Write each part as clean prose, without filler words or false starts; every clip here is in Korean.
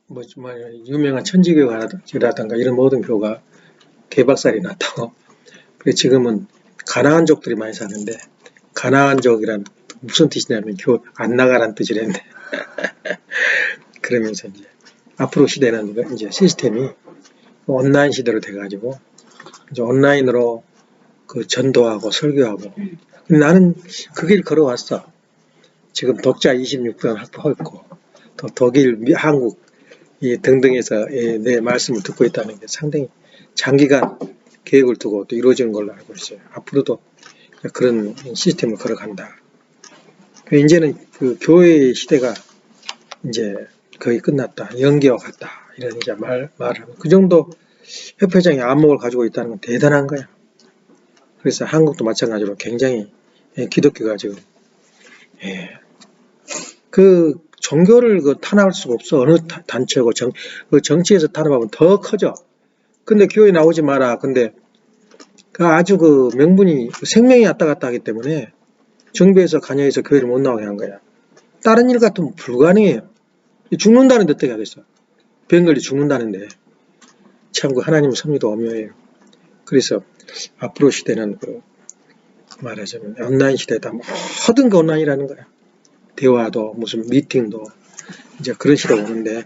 뭐 유명한 천주교라든가 이런 모든 교가 개박살이 났다고. 그래 지금은 가나안족들이 많이 사는데, 가나안족이란 무슨 뜻이냐면 교 안 나가란 뜻이랬는데 그러면서 이제 앞으로 시대는 이제 시스템이 온라인 시대로 돼가지고 이제 온라인으로 그 전도하고 설교하고. 나는 그 길 걸어왔어. 지금 독자 26권 확보했고, 또 독일, 한국 등등에서 내 말씀을 듣고 있다는 게 상당히 장기간 계획을 두고 또 이루어지는 걸로 알고 있어요. 앞으로도 그런 시스템을 걸어간다. 이제는 그 교회의 시대가 이제 거의 끝났다. 연기와 같다. 이런 이제 말을 하고. 그 정도 협회장이 안목을 가지고 있다는 건 대단한 거야. 그래서 한국도 마찬가지로 굉장히 기독교가 지금 그 종교를 탄압할 수가 없어. 어느 단체고 그 정치에서 탄압하면 더 커져. 근데 교회 나오지 마라. 근데 그 아주 그 명분이 생명이 왔다 갔다 하기 때문에 정부에서 관여해서 교회를 못 나오게 한 거야. 다른 일 같으면 불가능해요. 죽는다는데 어떻게 하겠어. 병 걸리 죽는다는데. 참 그 하나님의 섭리도 오묘해요. 그래서 앞으로 시대는 말하자면 온라인 시대다. 모든 게 온라인이라는 거야. 대화도 무슨 미팅도 이제 그런 시대가 오는데,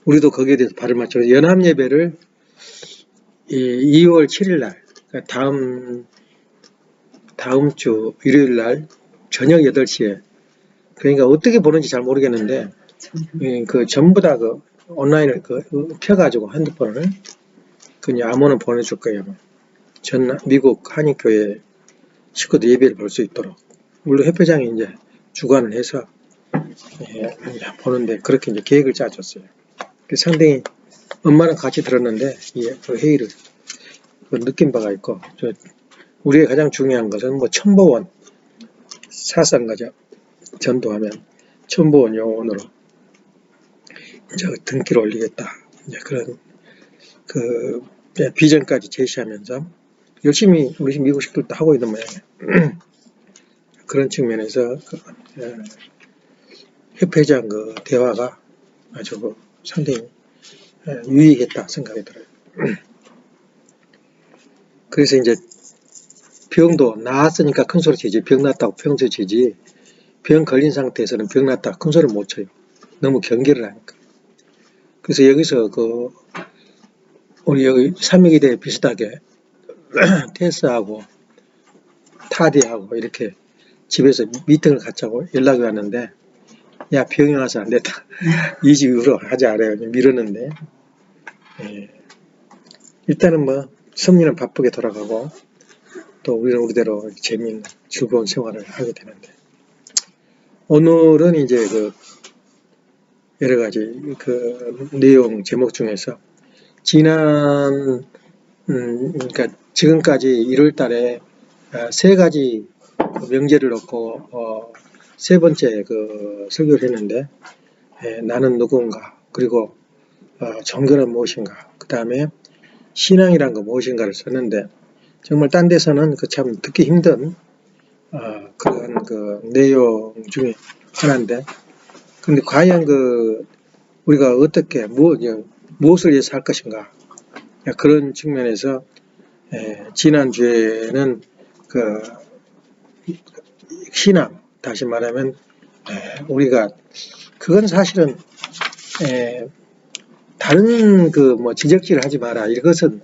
우리도 거기에 대해서 발을 맞춰서 연합 예배를 2월 7일 날, 그러니까 다음 주 일요일 날 저녁 8시에, 그러니까 어떻게 보는지 잘 모르겠는데 그 전부 다 그 온라인을 켜가지고 핸드폰을 그냥 아무나 보내줄 거예요. 미국 한인교회 식구들 예배를 볼 수 있도록. 물론 협회장이 이제 주관을 해서 보는데, 그렇게 이제 계획을 짜줬어요. 상당히 엄마는 같이 들었는데 그 회의를 느낀 바가 있고, 우리의 가장 중요한 것은 첨보원 사상가자 전도하면 첨보원 요원으로 이제 등기를 올리겠다. 이제 그런 그 비전까지 제시하면서 열심히 우리 미국 식구들도 하고 있는 모양이에요. 그런 측면에서 협회장 대화가 아주 상당히 유익했다 생각이 들어요. 그래서 이제 병도 나았으니까 큰 소리 치지, 병 났다고 평소 치지, 병 걸린 상태에서는 병 났다고 큰 소리 못 쳐요. 너무 경계를 하니까. 그래서 여기서 우리 여기 삼위기대 비슷하게 테스하고 타디하고 이렇게 집에서 미팅을 갖자고 연락이 왔는데, 야 병이 와서 안 됐다. 이 집 이후로 하지 않아요. 미루는데 일단은 섭리는 바쁘게 돌아가고, 또 우리는 우리대로 재미있는 즐거운 생활을 하게 되는데, 오늘은 이제 여러 가지 내용 제목 중에서 그러니까 지금까지 1월 달에 3가지 명제를 놓고 세 번째 설교를 했는데, 나는 누구인가, 그리고 종교는 무엇인가, 그 다음에 신앙이란 거 무엇인가를 썼는데, 정말 딴 데서는 참 듣기 힘든 그런 내용 중에 하나인데, 근데 과연 우리가 어떻게 무엇을 위해서 할 것인가, 그런 측면에서 지난주에는 신앙, 다시 말하면 우리가 그건 사실은 다른 지적질을 하지 마라. 이것은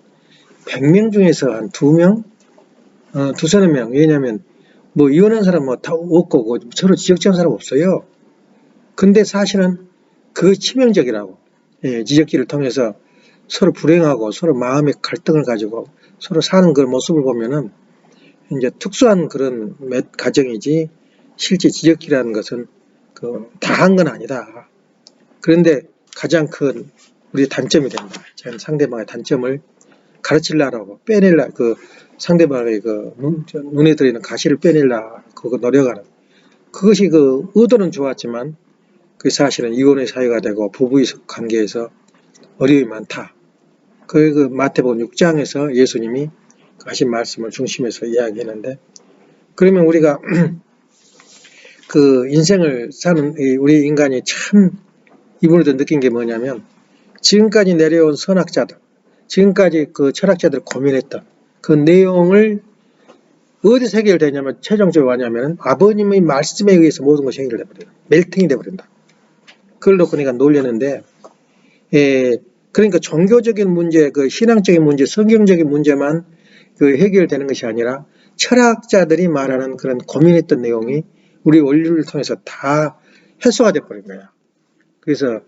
100명 중에서 한 2명? 두서너 명. 왜냐면 이혼한 사람 다 없고 서로 지적질하는 사람 없어요. 근데 사실은 그게 치명적이라고. 지적질을 통해서 서로 불행하고 서로 마음의 갈등을 가지고 서로 사는 그 모습을 보면은 이제 특수한 그런 가정이지, 실제 지적질이라는 것은 다 한 건 아니다. 그런데 가장 큰 우리의 단점이 된다. 상대방의 단점을 가르치려고 상대방의 눈에 들어있는 가시를 빼내려 노력하는, 그것이 의도는 좋았지만 그 사실은 이혼의 사유가 되고 부부의 관계에서 어려움이 많다. 마태복음 6장에서 예수님이 하신 말씀을 중심에서 이야기했는데, 그러면 우리가 인생을 사는 우리 인간이 참 이분들도 느낀 게 뭐냐면 지금까지 내려온 선학자들, 지금까지 그 철학자들 고민했던 그 내용을 어디서 해결되냐면 최종적으로 뭐냐면 아버님의 말씀에 의해서 모든 것이 해결돼버려요. 멜팅이 돼버린다. 그걸 놓고 내가 놀렸는데, 그러니까 종교적인 문제, 그 신앙적인 문제, 성경적인 문제만 그 해결되는 것이 아니라 철학자들이 말하는 그런 고민했던 내용이 우리 원리를 통해서 다 해소가 돼버린 거야. 그래서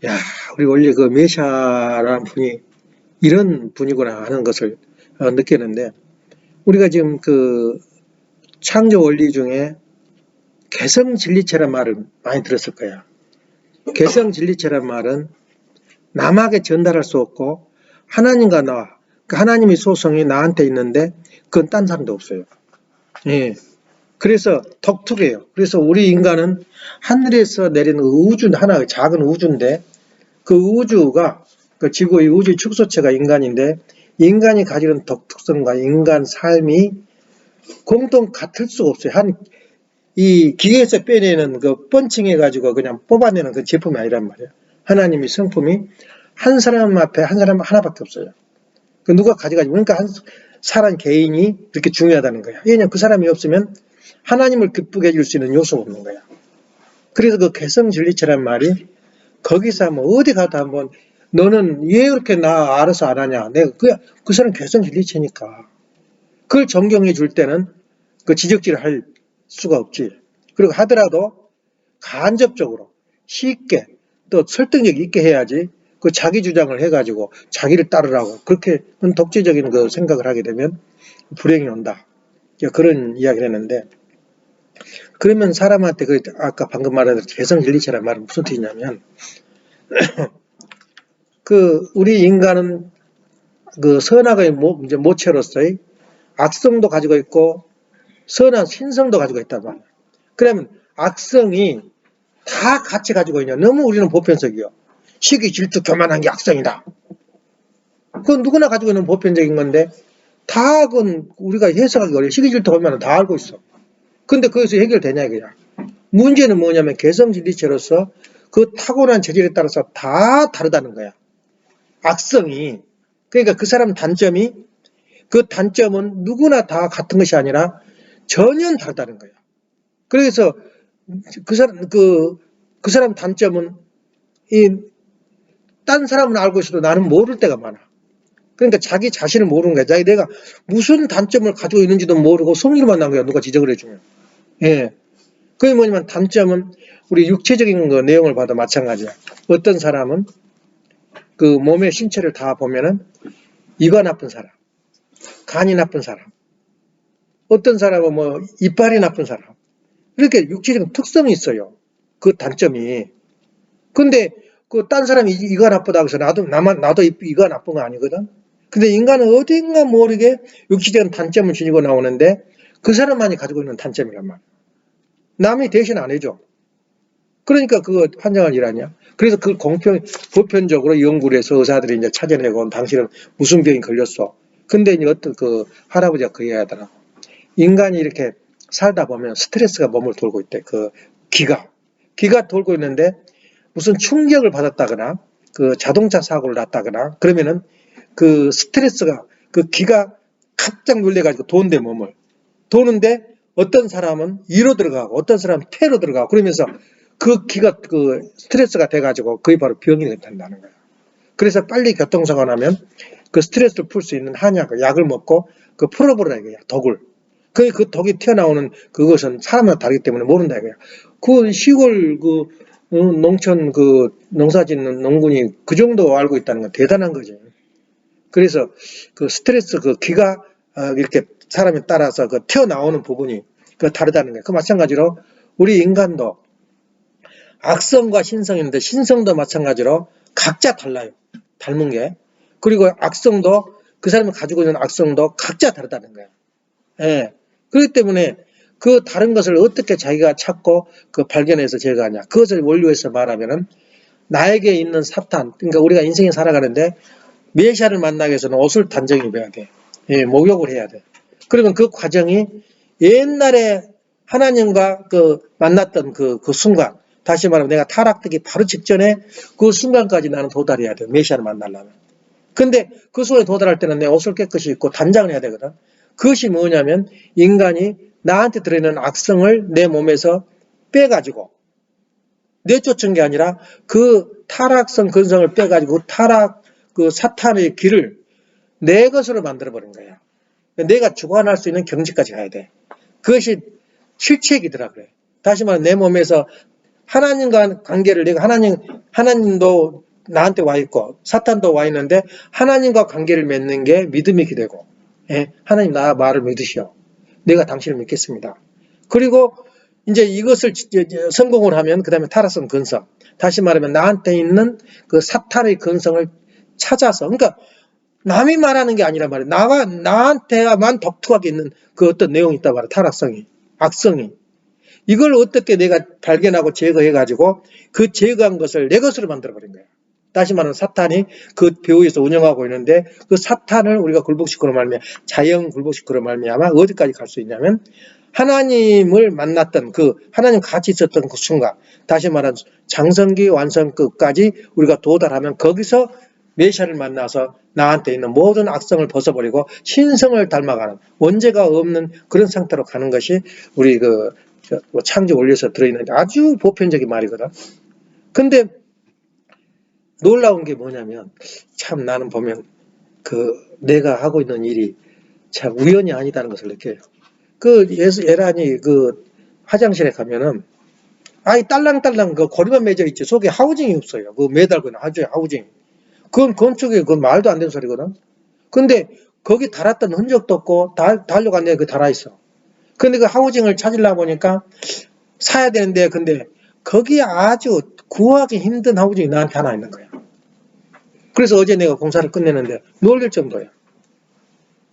야, 우리 원리 그 메샤라는 분이 이런 분이구나 하는 것을 느꼈는데, 우리가 지금 그 창조 원리 중에 개성 진리체란 말을 많이 들었을 거야. 개성 진리체란 말은 남에게 전달할 수 없고 하나님과 나, 그 하나님의 소성이 나한테 있는데 그건 딴 사람도 없어요. 예. 그래서 독특해요. 그래서 우리 인간은 하늘에서 내리는 우주, 하나의 작은 우주인데 그 우주가 그 지구의 우주 축소체가 인간인데 인간이 가지는 독특성과 인간 삶이 공동 같을 수가 없어요. 이 기계에서 빼내는 그 펀칭해가지고 그냥 뽑아내는 그 제품이 아니란 말이에요. 하나님의 성품이 한 사람 앞에 한 사람 하나밖에 없어요. 그 누가 가져가지. 그러니까 한 사람 개인이 그렇게 중요하다는 거야. 왜냐하면 그 사람이 없으면 하나님을 기쁘게 해줄 수 있는 요소가 없는 거야. 그래서 그 개성진리체란 말이 거기서 한번 어디 가도 한번 너는 왜 이렇게 나 알아서 안 하냐. 내가 그 사람 개성진리체니까. 그걸 존경해 줄 때는 그 지적질을 할 수가 없지. 그리고 하더라도 간접적으로 쉽게 또 설득력 있게 해야지 그 자기 주장을 해가지고 자기를 따르라고 그렇게 독재적인 그 생각을 하게 되면 불행이 온다. 그런 이야기를 했는데, 그러면 사람한테 그 아까 방금 말한 개성진리체란 말은 무슨 뜻이냐면 그 우리 인간은 그 선악의 이제 모체로서의 악성도 가지고 있고 선한 신성도 가지고 있단 말이에요. 그러면 악성이 다 같이 가지고 있냐? 너무 우리는 보편적이요. 시기, 질투, 교만한 게 악성이다. 그건 누구나 가지고 있는 보편적인 건데 다 그건 우리가 해석하기 어려워. 시기, 질투, 교만은 다 알고 있어. 근데 거기서 해결되냐 이거야. 문제는 뭐냐면 개성진리체로서 그 타고난 재질에 따라서 다 다르다는 거야. 악성이. 그러니까 그 사람 단점이 그 단점은 누구나 다 같은 것이 아니라 전혀 다르다는 거야. 그래서 그 사람 단점은 딴 사람은 알고 있어도 나는 모를 때가 많아. 그러니까 자기 자신을 모르는 거야. 내가 무슨 단점을 가지고 있는지도 모르고 성의로만 난 거야. 누가 지적을 해주면. 예. 그게 뭐냐면 단점은 우리 육체적인 거 내용을 봐도 마찬가지야. 어떤 사람은 그 몸의 신체를 다 보면은 이가 나쁜 사람, 간이 나쁜 사람, 어떤 사람은 뭐 이빨이 나쁜 사람, 이렇게 육체적인 특성이 있어요. 그 단점이. 근데 그 딴 사람이 이가 나쁘다고 해서 나도 이가 나쁜 거 아니거든. 근데 인간은 어딘가 모르게 육체적인 단점을 지니고 나오는데 그 사람만이 가지고 있는 단점이란 말이야. 남이 대신 안 해줘. 그러니까 그거 환장한 일 아니야. 그래서 그 보편적으로 연구를 해서 의사들이 이제 찾아내고 당신은 무슨 병이 걸렸어. 근데 이제 어떤 그 할아버지가 그 얘기 하더라고. 인간이 이렇게 살다 보면 스트레스가 몸을 돌고 있대. 그 기가 돌고 있는데 무슨 충격을 받았다거나 그 자동차 사고를 났다거나 그러면은 그 스트레스가 그 기가 깜짝 놀래가지고 도는데 몸을 도는데 어떤 사람은 이로 들어가고 어떤 사람은 태로 들어가고 그러면서 그 기가 그 스트레스가 돼가지고 그게 바로 병이 된다는 거야. 그래서 빨리 교통사고 나면 그 스트레스를 풀 수 있는 한약, 약을 먹고 그 풀어보라 이거야. 독을. 그 독이 튀어나오는 그것은 사람마다 다르기 때문에 모른다 이거야. 그 시골 농촌 그 농사 짓는 농군이 그 정도 알고 있다는 건 대단한 거지. 그래서 그 스트레스 그 기가 이렇게 사람에 따라서 그 튀어나오는 부분이 그 다르다는 거야. 그 마찬가지로 우리 인간도 악성과 신성이 있는데 신성도 마찬가지로 각자 달라요. 닮은 게. 그리고 악성도 그 사람이 가지고 있는 악성도 각자 다르다는 거야. 예. 그렇기 때문에 그 다른 것을 어떻게 자기가 찾고 그 발견해서 제거하냐. 그것을 원료에서 말하면은 나에게 있는 사탄, 그러니까 우리가 인생에 살아가는데 메시아를 만나기 위해서는 옷을 단정히 입어야 돼. 예, 목욕을 해야 돼. 그러면 그 과정이 옛날에 하나님과 그 만났던 그 순간, 다시 말하면 내가 타락되기 바로 직전에 그 순간까지 나는 도달해야 돼요. 메시아를 만나려면. 근데 그 순간에 도달할 때는 내 옷을 깨끗이 입고 단장을 해야 되거든. 그것이 뭐냐면 인간이 나한테 들어있는 악성을 내 몸에서 빼가지고 내쫓은 게 아니라 그 타락성 근성을 빼가지고 타락 그 사탄의 길을 내 것으로 만들어버린 거야. 내가 주관할 수 있는 경지까지 가야 돼. 그것이 실체이더라 그래. 다시 말해 내 몸에서 하나님과 관계를 내가 하나님도 나한테 와 있고 사탄도 와 있는데 하나님과 관계를 맺는 게 믿음이 기되고 예, 하나님 나 말을 믿으시오. 내가 당신을 믿겠습니다. 그리고 이제 이것을 성공을 하면 그 다음에 타락성 근성. 다시 말하면 나한테 있는 그 사탄의 근성을 찾아서 그러니까 남이 말하는 게 아니란 말이에요. 나한테만 독특하게 있는 그 어떤 내용이 있단 말이에요. 타락성이, 악성이. 이걸 어떻게 내가 발견하고 제거해가지고 그 제거한 것을 내 것으로 만들어버린 거예요. 다시 말하면 사탄이 그 배후에서 운영하고 있는데 그 사탄을 우리가 굴복시키로 말미암아 자연 굴복시키로 말미암아 어디까지 갈 수 있냐면 하나님을 만났던 그 하나님 같이 있었던 그 순간 다시 말하면 장성기 완성끝까지 우리가 도달하면 거기서 메시아를 만나서 나한테 있는 모든 악성을 벗어버리고 신성을 닮아가는 원죄가 없는 그런 상태로 가는 것이 우리 그 창조 원리에서 들어있는 아주 보편적인 말이거든. 근데 놀라운 게 뭐냐면 참 나는 보면 그 내가 하고 있는 일이 참 우연이 아니다는 것을 느껴요. 그 예란이 그 화장실에 가면은 아이 딸랑딸랑 그 고리만 매져 있지 속에 하우징이 없어요. 그 매달고 있는 하우징. 그건 건축에 그 말도 안 되는 소리거든. 근데 거기 달았던 흔적도 없고 달려갔는데 그 달아있어. 근데 그 하우징을 찾으려고 보니까 사야 되는데 근데 거기에 아주 구하기 힘든 하우징이 나한테 하나 있는 거야. 그래서 어제 내가 공사를 끝내는데 놀랄 정도야.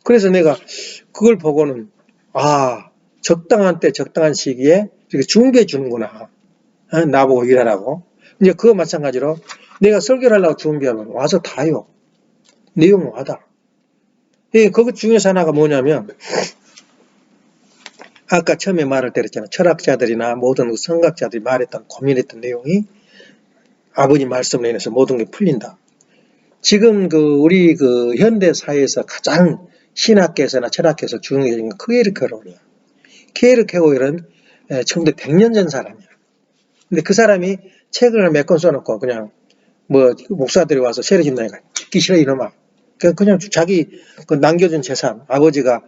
그래서 내가 그걸 보고는 아 적당한 때 적당한 시기에 이렇게 준비해 주는구나. 나보고 일하라고. 이제 그거 마찬가지로 내가 설교를 하려고 준비하면 와서 다요. 내용은 와다. 그것 중에서 하나가 뭐냐면 아까 처음에 말할 때 그랬잖아. 철학자들이나 모든 성각자들이 말했던 고민했던 내용이 아버지 말씀으로 인해서 모든 게 풀린다. 지금 그 우리 그 현대 사회에서 가장 신학계에서나 철학계에서 중요한 건 케르케고르야. 케르케고르는 1900년 전 사람이야. 근데 그 사람이 책을 몇 권 써놓고 그냥 뭐 목사들이 와서 세례준다니까 듣기 싫어 이놈아. 그냥 자기 그 남겨준 재산 아버지가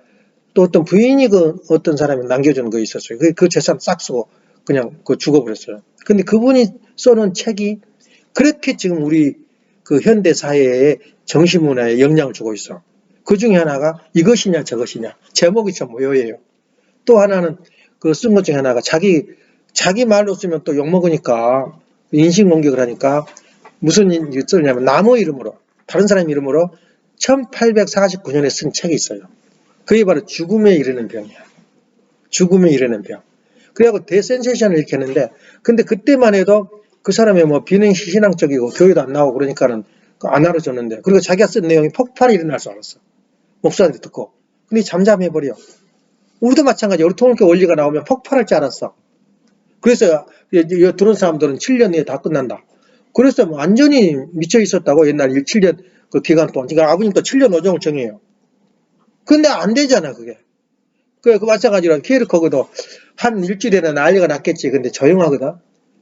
또 어떤 부인이 그 어떤 사람이 남겨준 거 있었어요. 그 재산 싹 쓰고 그냥 그 죽어버렸어요. 근데 그분이 써놓은 책이 그렇게 지금 우리 그 현대 사회의 정신문화에 영향을 주고 있어. 그 중에 하나가 이것이냐 저것이냐 제목이 참 모여예요. 또 하나는 그 쓴 것 중에 하나가 자기 말로 쓰면 또 욕먹으니까 인신공격을 하니까 무슨 일이 쓰냐면 남의 이름으로 다른 사람 이름으로 1849년에 쓴 책이 있어요. 그게 바로 죽음에 이르는 병이야. 죽음에 이르는 병. 그래갖고 대센세이션을 일으켰는데 근데 그때만 해도 그 사람의 뭐 비신앙적이고 교회도 안 나오고 그러니까는 안 알아줬는데 그리고 자기가 쓴 내용이 폭발이 일어날 줄 알았어. 목사들이 듣고. 근데 잠잠해버려. 우리도 마찬가지. 우리 통일교 원리가 나오면 폭발할 줄 알았어. 그래서 들은 사람들은 7년 내에 다 끝난다. 그래서 뭐 완전히 미쳐 있었다고 옛날 7년 그 기간 동안. 그러니까 아버님도 7년 노정을 정해요. 근데 안 되잖아 그게. 그 마찬가지로 케르케고르도 한 일주일에는 난리가 났겠지. 근데 조용하거든.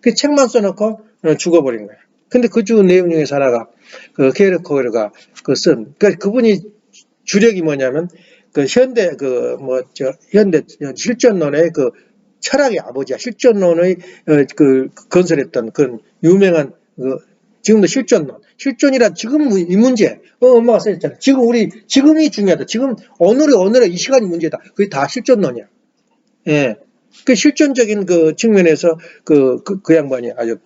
그 책만 써놓고 죽어버린 거야. 근데 그 주 내용 중에서 하나가 그 케르케고르가 그 쓴 그분이 주력이 뭐냐면 그 현대 현대 실존론의 그 철학의 아버지야. 실존론의 그 건설했던 그 유명한 그 지금도 실존이란 지금 이 문제. 엄마가 써있잖아. 지금이 중요하다. 지금 오늘의 이 시간이 문제다. 그게 다 실존론이야. 예. 그 실존적인 그 측면에서 그 양반이 아주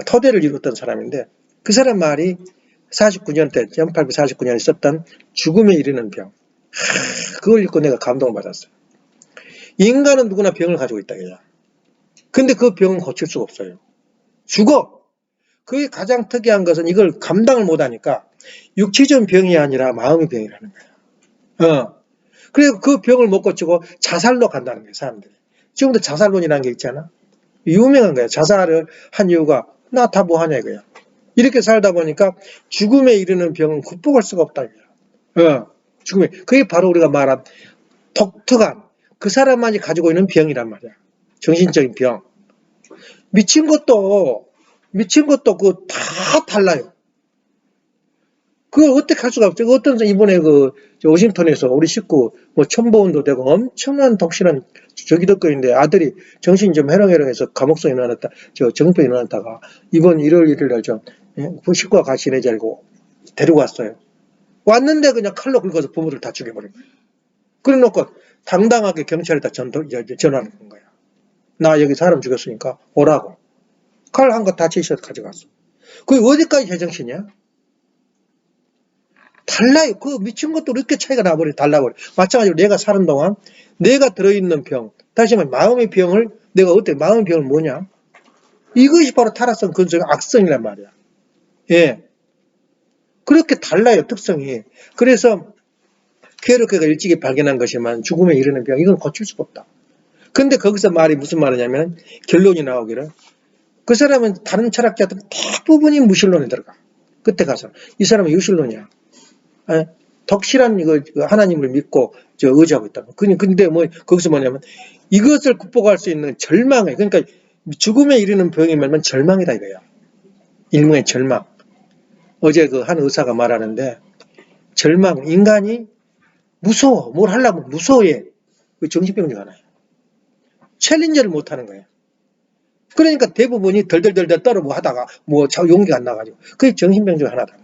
토대를 이뤘던 사람인데 그 사람 말이 49년 때 1849년에 썼던 죽음에 이르는 병. 그걸 읽고 내가 감동을 받았어요. 인간은 누구나 병을 가지고 있다. 그냥. 근데 그 병은 고칠 수가 없어요. 죽어. 그게 가장 특이한 것은 이걸 감당을 못하니까 육체적 병이 아니라 마음의 병이라는 거야. 그래서 그 병을 못 고치고 자살로 간다는 거예요. 사람들이. 지금도 자살론이라는 게 있잖아. 유명한 거야. 자살을 한 이유가 나 다 뭐하냐 이거야. 이렇게 살다 보니까 죽음에 이르는 병은 극복할 수가 없다 이거야. 죽음에. 그게 바로 우리가 말한 독특한 그 사람만이 가지고 있는 병이란 말이야. 정신적인 병. 미친 것도 그 다 달라요. 그걸 어떻게 할 수가 없죠. 어떤 이번에 워싱턴에서 우리 식구 뭐 첨보원도 되고 엄청난 독실한 저기덕거리인데 아들이 정신이 좀 해롱해롱해서 감옥성에 넣어놨다, 정병에 넣어놨다가 이번 1월 1일날 그 식구가 같이 내자리고 데리고 왔어요. 왔는데 그냥 칼로 긁어서 부모들 다 죽여버린 거예요. 그래 놓고 당당하게 경찰에다 전화하는 거야. 나 여기 사람 죽였으니까 오라고. 칼 한 거 다 치셔서 가져갔어. 그게 어디까지 제정신이야? 달라요. 그 미친 것도 이렇게 차이가 나버려, 달라버려. 마찬가지로 내가 사는 동안 내가 들어있는 병, 다시 말해 마음의 병을 내가 어때? 마음의 병은 뭐냐? 이것이 바로 타락성, 근성, 악성이란 말이야. 예. 그렇게 달라요, 특성이. 그래서 퀘르케가 일찍이 발견한 것이지만 죽음에 이르는 병, 이건 고칠 수가 없다. 근데 거기서 말이 무슨 말이냐면 결론이 나오기를 그 사람은 다른 철학자들 대부분이 무신론에 들어가. 그때 가서 이 사람은 유신론이야. 덕실한 하나님을 믿고 의지하고 있다. 근데 뭐 거기서 뭐냐면 이것을 극복할 수 있는 절망에, 그러니까 죽음에 이르는 병이 뭐냐면 절망이다 이거야. 일명의 절망. 어제 한 의사가 말하는데 절망, 인간이 무서워, 뭘 하려면 무서워해. 그 정신병 중 하나예요. 챌린저를 못 하는 거예요. 그러니까 대부분이 덜덜덜덜 떨어 하다가 용기가 안 나가지고 그게 정신병 중 하나다.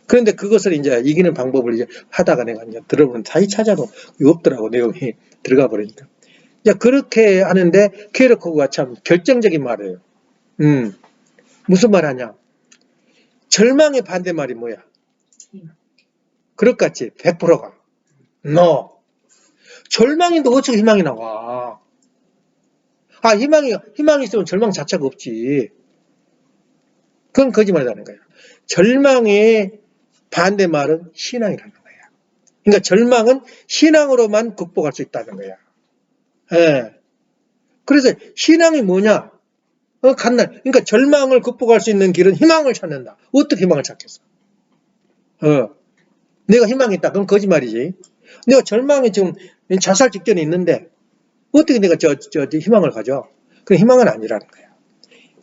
그런데 그것을 이제 이기는 방법을 이제 하다가 내가 이제 들어보는 자기 찾아도 없더라고, 내용이 들어가 버리니까. 이제 그렇게 하는데 퀘르케고가 참 결정적인 말이에요. 무슨 말 하냐? 절망의 반대말이 뭐야? 그럴 것 같지? 100%가. No. 절망인데 어떻게 희망이 나와? 희망이 있으면 절망 자체가 없지. 그건 거짓말이라는 거야. 절망의 반대말은 신앙이라는 거야. 그러니까 절망은 신앙으로만 극복할 수 있다는 거야. 예. 그래서 신앙이 뭐냐? 그러니까 절망을 극복할 수 있는 길은 희망을 찾는다. 어떻게 희망을 찾겠어? 내가 희망이 있다. 그건 거짓말이지. 내가 절망이 지금 자살 직전에 있는데 어떻게 내가 희망을 가져? 그 희망은 아니라는 거야.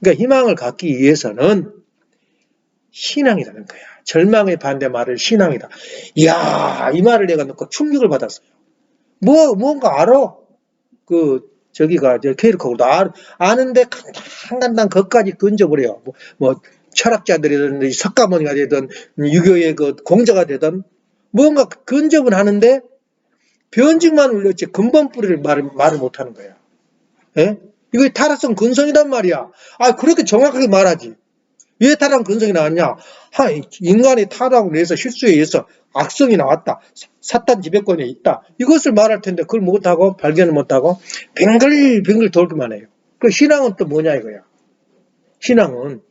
그러니까 희망을 갖기 위해서는 신앙이라는 거야. 절망의 반대말을 신앙이다. 이야, 이 말을 내가 듣고 충격을 받았어요. 뭔가 알아? 퀘르케고도 아는데 간단 것까지 건져버려요. 철학자들이든 석가모니가 되든 유교의 공자가 되든 뭔가 건접은 하는데 변증만 울렸지 근본 뿌리를 말을 못하는 거야. 예? 이거 타락성 근성이란 말이야. 그렇게 정확하게 말하지. 왜 타락 근성이 나왔냐? 인간이 타락을 위해서 실수에 의해서 악성이 나왔다. 사탄 지배권에 있다. 이것을 말할 텐데 그걸 못하고 발견을 못하고 뱅글뱅글 돌기만 해요. 그 신앙은 또 뭐냐 이거야. 신앙은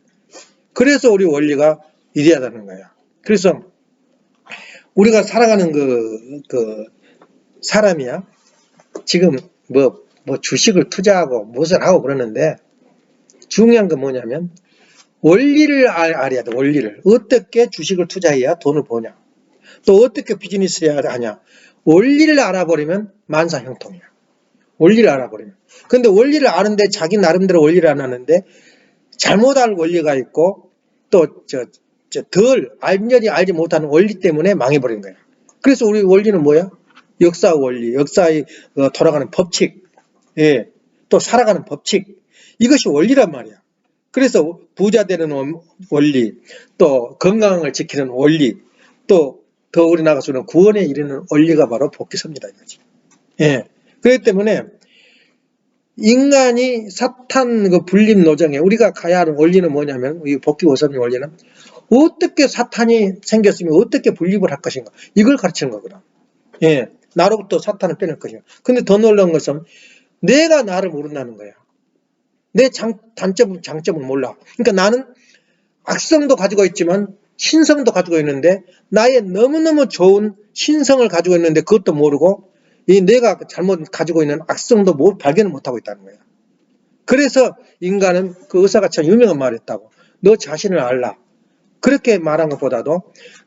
그래서 우리 원리가 이래야하는 거야. 그래서 우리가 살아가는 사람이야. 지금 주식을 투자하고 무엇을 하고 그러는데 중요한 건 뭐냐면 원리를 알아야 돼. 원리를. 어떻게 주식을 투자해야 돈을 버냐. 또 어떻게 비즈니스 해야 하냐. 원리를 알아버리면 만사형통이야. 원리를 알아버리면. 근데 원리를 아는데 자기 나름대로 원리를 안 하는데 잘못 알 원리가 있고 또 완전히 알지 못하는 원리 때문에 망해버린 거야. 그래서 우리 원리는 뭐야? 역사 원리, 역사의 돌아가는 법칙, 예, 또 살아가는 법칙. 이것이 원리란 말이야. 그래서 부자 되는 원리, 또 건강을 지키는 원리, 또 더 우리 나가서는 구원에 이르는 원리가 바로 복귀섭니다. 이거지. 예. 그렇기 때문에 인간이 사탄 분립 노정에 우리가 가야 하는 원리는 뭐냐면 이 복귀오섭의 원리는 어떻게 사탄이 생겼으면 어떻게 분립을 할 것인가 이걸 가르치는 거거든. 예. 나로부터 사탄을 빼낼 것인가. 근데 더 놀라운 것은 내가 나를 모른다는 거야. 내 장점을 몰라. 그러니까 나는 악성도 가지고 있지만 신성도 가지고 있는데 나의 너무너무 좋은 신성을 가지고 있는데 그것도 모르고 내가 잘못 가지고 있는 악성도 발견을 못하고 있다는 거야. 그래서 인간은 그 의사가 참 유명한 말을 했다고. 너 자신을 알라. 그렇게 말한 것보다도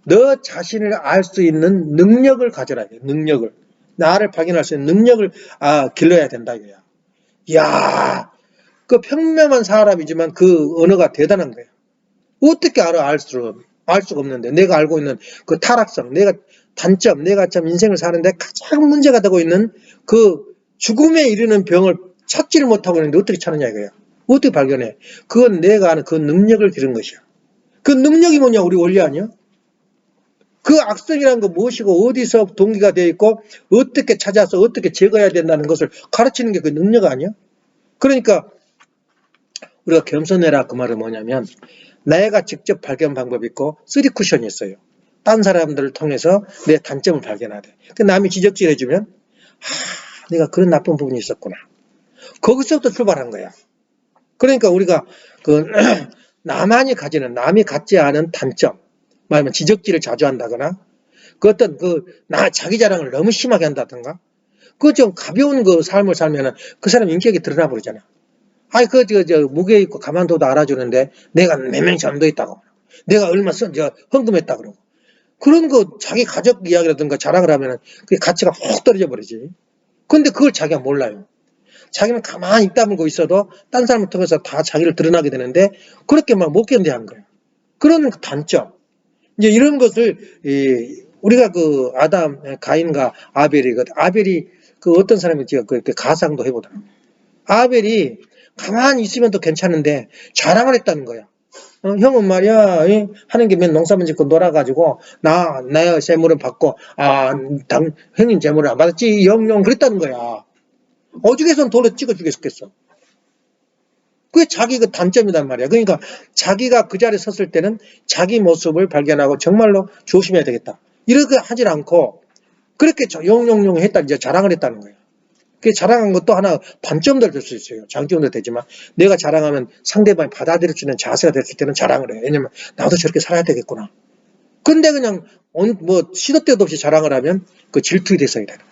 너 자신을 알 수 있는 능력을 가져라. 능력을. 나를 발견할 수 있는 능력을 길러야 된다 이거야. 이야, 그 평범한 사람이지만 그 언어가 대단한 거야. 어떻게 알아? 알 수가 없는데. 내가 알고 있는 그 타락성, 내가 단점, 내가 참 인생을 사는데 가장 문제가 되고 있는 그 죽음에 이르는 병을 찾지를 못하고 있는데 어떻게 찾느냐 이거야. 어떻게 발견해? 그건 내가 아는 그 능력을 기른 것이야. 그 능력이 뭐냐? 우리 원리 아니야? 그 악성이라는 거 무엇이고 어디서 동기가 되어 있고 어떻게 찾아서 어떻게 제거해야 된다는 것을 가르치는 게 그 능력 아니야? 그러니까 우리가 겸손해라 그 말은 뭐냐면 내가 직접 발견 방법이 있고 3쿠션이 있어요. 딴 사람들을 통해서 내 단점을 발견하되 그 남이 지적질 해주면 내가 그런 나쁜 부분이 있었구나. 거기서부터 출발한 거야. 그러니까 우리가 그 나만이 가지는 남이 갖지 않은 단점 말하면 지적질을 자주 한다거나 그 어떤 자기 자랑을 너무 심하게 한다든가 그 좀 가벼운 그 삶을 살면은 그 사람 인격이 드러나 버리잖아. 무게 있고 가만둬도 알아주는데 내가 몇 명 전도했다고. 내가 얼마 헌금했다 그러고. 그런 거 자기 가족 이야기라든가 자랑을 하면은 그 가치가 훅 떨어져 버리지. 근데 그걸 자기가 몰라요. 자기는 가만히 입 다물고 있어도 딴 사람을 통해서 다 자기를 드러나게 되는데 그렇게 막 못 견뎌하는 거예요. 그런 단점. 이제 이런 것을 우리가 그 가인과 아벨이거든. 아벨이 그 어떤 사람이 그 가상도 해보더라고. 아벨이 가만히 있으면 또 괜찮은데 자랑을 했다는 거야. 형은 말이야 하는 게 맨 농사만 짓고 놀아가지고 나의 재물은 받고 형님 재물을 안 받았지 영영 그랬다는 거야. 오죽해서는 돌로 찍어 주겠어. 그게 자기 그 단점이란 말이야. 그러니까 자기가 그 자리에 섰을 때는 자기 모습을 발견하고 정말로 조심해야 되겠다. 이렇게 하질 않고 그렇게 용용용 했다 이제 자랑을 했다는 거야. 그 자랑한 것도 하나 단점도 될 수 있어요. 장점도 되지만 내가 자랑하면 상대방이 받아들여주는 자세가 됐을 때는 자랑을 해. 왜냐면 나도 저렇게 살아야 되겠구나. 근데 그냥 시도 때도 없이 자랑을 하면 그 질투의 대상이 되는 거야.